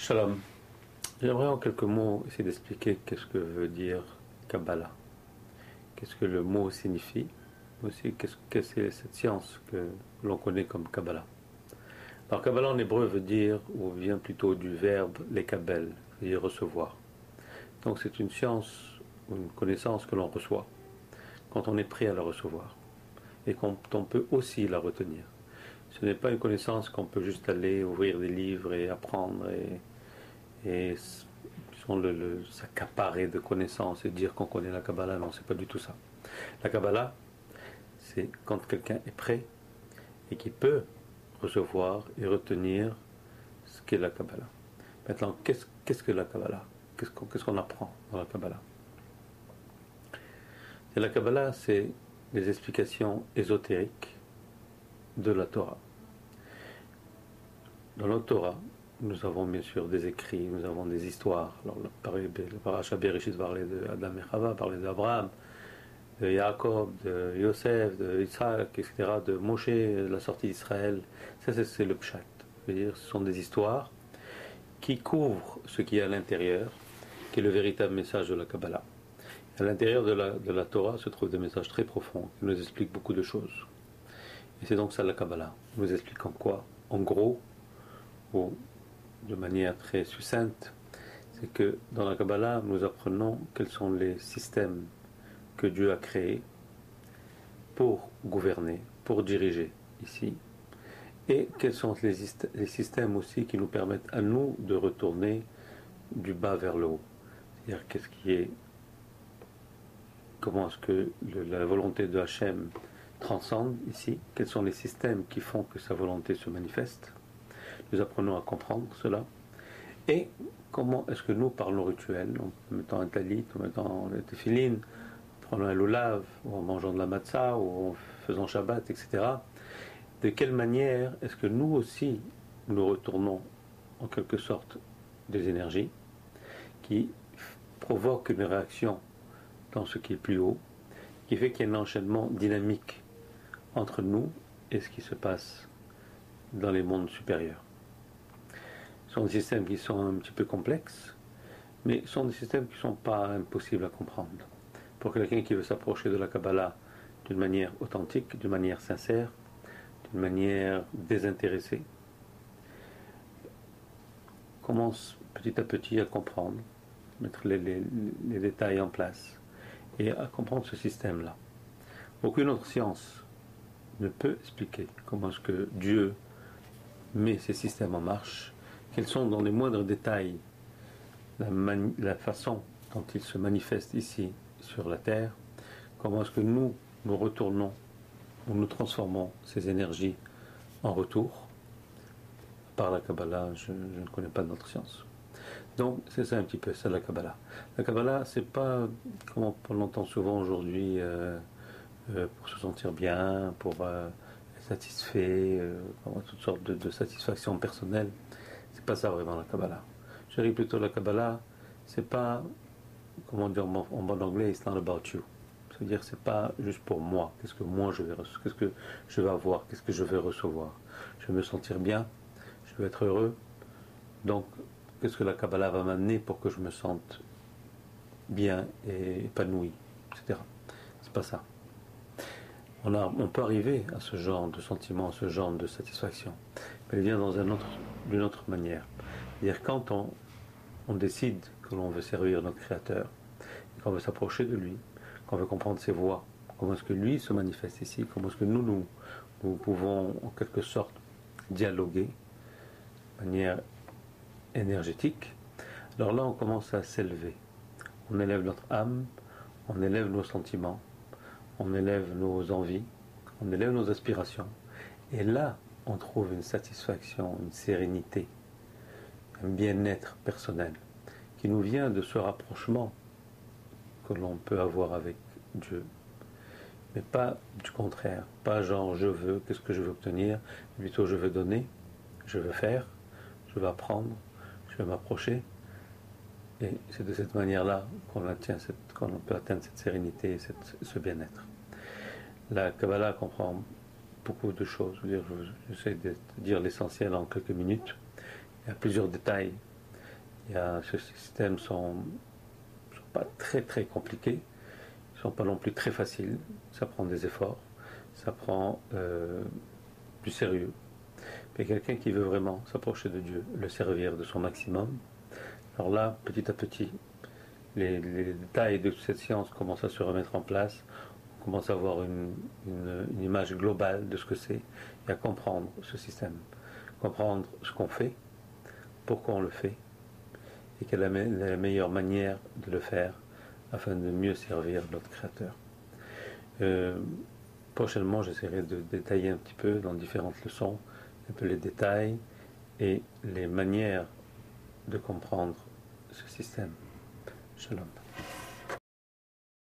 Shalom. J'aimerais en quelques mots essayer d'expliquer qu'est-ce que veut dire Kabbalah. Qu'est-ce que le mot signifie, aussi qu'est-ce que c'est cette science que l'on connaît comme Kabbalah. Alors Kabbalah en hébreu veut dire, ou vient plutôt du verbe lekabel, veut dire recevoir. Donc c'est une science ou une connaissance que l'on reçoit quand on est prêt à la recevoir et quand on peut aussi la retenir. Ce n'est pas une connaissance qu'on peut juste aller ouvrir des livres et apprendre et s'accaparer de connaissances et dire qu'on connaît la Kabbalah. Non, c'est pas du tout ça. La Kabbalah, c'est quand quelqu'un est prêt et qui peut recevoir et retenir ce qu'est la Kabbalah. Maintenant, qu'est-ce que la Kabbalah? Qu'est-ce qu'on apprend dans la Kabbalah? Et la Kabbalah, c'est des explications ésotériques de la Torah. Dans la Torah, nous avons bien sûr des écrits, nous avons des histoires. Alors, le Parashat Bereshit parlait d'Adam et Chava, parlait d'Abraham, de Jacob, de Yosef, de Yitzhak, etc., de Moshe, de la sortie d'Israël. Ça, c'est le Pshat. C'est-à-dire, ce sont des histoires qui couvrent ce qui est à l'intérieur, qui est le véritable message de la Kabbalah. À l'intérieur de la Torah se trouvent des messages très profonds qui nous expliquent beaucoup de choses. Et c'est donc ça la Kabbalah. Elle nous explique en quoi, en gros, ou de manière très succincte, c'est que dans la Kabbalah, nous apprenons quels sont les systèmes que Dieu a créés pour gouverner, pour diriger ici, et quels sont les systèmes aussi qui nous permettent à nous de retourner du bas vers le haut. C'est-à-dire comment est-ce que la volonté de Hachem transcende ici, quels sont les systèmes qui font que sa volonté se manifeste. Nous apprenons à comprendre cela. Et comment est-ce que nous, par nos rituels, en mettant un talit, en mettant le téphilin, en prenant un lulav, ou en mangeant de la matzah, ou en faisant Shabbat, etc., de quelle manière est-ce que nous aussi, nous retournons en quelque sorte des énergies qui provoquent une réaction dans ce qui est plus haut, qui fait qu'il y a un enchaînement dynamique entre nous et ce qui se passe dans les mondes supérieurs. Ce sont des systèmes qui sont un petit peu complexes, mais ce sont des systèmes qui ne sont pas impossibles à comprendre. Pour quelqu'un qui veut s'approcher de la Kabbalah d'une manière authentique, d'une manière sincère, d'une manière désintéressée, commence petit à petit à comprendre, mettre les détails en place et à comprendre ce système-là. Aucune autre science ne peut expliquer comment est-ce que Dieu met ces systèmes en marche, quels sont dans les moindres détails la façon dont ils se manifestent ici sur la Terre, comment est-ce que nous retournons ou nous transformons ces énergies en retour. Par la Kabbalah, je ne connais pas d'autre science. Donc c'est ça un petit peu, ça la Kabbalah. La Kabbalah, c'est pas, comme on l'entend souvent aujourd'hui, pour se sentir bien, pour être satisfait, avoir toutes sortes de satisfactions personnelles. C'est pas ça vraiment la Kabbalah. Je dirais plutôt la Kabbalah, c'est pas, comment dire en bon anglais, it's not about you. C'est-à-dire c'est pas juste pour moi. Qu'est-ce que moi je vais qu'est-ce que je vais avoir, qu'est-ce que je vais recevoir. Je vais me sentir bien, je vais être heureux. Donc qu'est-ce que la Kabbalah va m'amener pour que je me sente bien et épanoui, etc. C'est pas ça. On peut arriver à ce genre de sentiment, à ce genre de satisfaction, mais elle vient d'une autre manière. C'est-à-dire quand on décide que l'on veut servir notre Créateur, et qu'on veut s'approcher de lui, qu'on veut comprendre ses voies, comment est-ce que lui se manifeste ici, comment est-ce que nous pouvons en quelque sorte dialoguer de manière énergétique, alors là on commence à s'élever. On élève notre âme, on élève nos sentiments, on élève nos envies, on élève nos aspirations. Et là, on trouve une satisfaction, une sérénité, un bien-être personnel qui nous vient de ce rapprochement que l'on peut avoir avec Dieu. Mais pas du contraire, pas genre je veux, qu'est-ce que je veux obtenir, plutôt je veux donner, je veux faire, je veux apprendre, je veux m'approcher. Et c'est de cette manière-là qu'on peut atteindre cette sérénité et ce bien-être. La Kabbalah comprend beaucoup de choses. J'essaie de dire l'essentiel en quelques minutes. Il y a plusieurs détails Ce système sont pas très très compliqués, ils ne sont pas non plus très faciles, ça prend des efforts, ça prend du sérieux. Mais quelqu'un qui veut vraiment s'approcher de Dieu, le servir de son maximum, alors là, petit à petit, les détails de cette science commencent à se remettre en place, on commence à avoir une image globale de ce que c'est et à comprendre ce système, comprendre ce qu'on fait, pourquoi on le fait et quelle est la meilleure manière de le faire afin de mieux servir notre Créateur. Euh, Prochainement, j'essaierai de détailler un petit peu dans différentes leçons, un peu les détails et les manières de comprendre ce système. Shalom.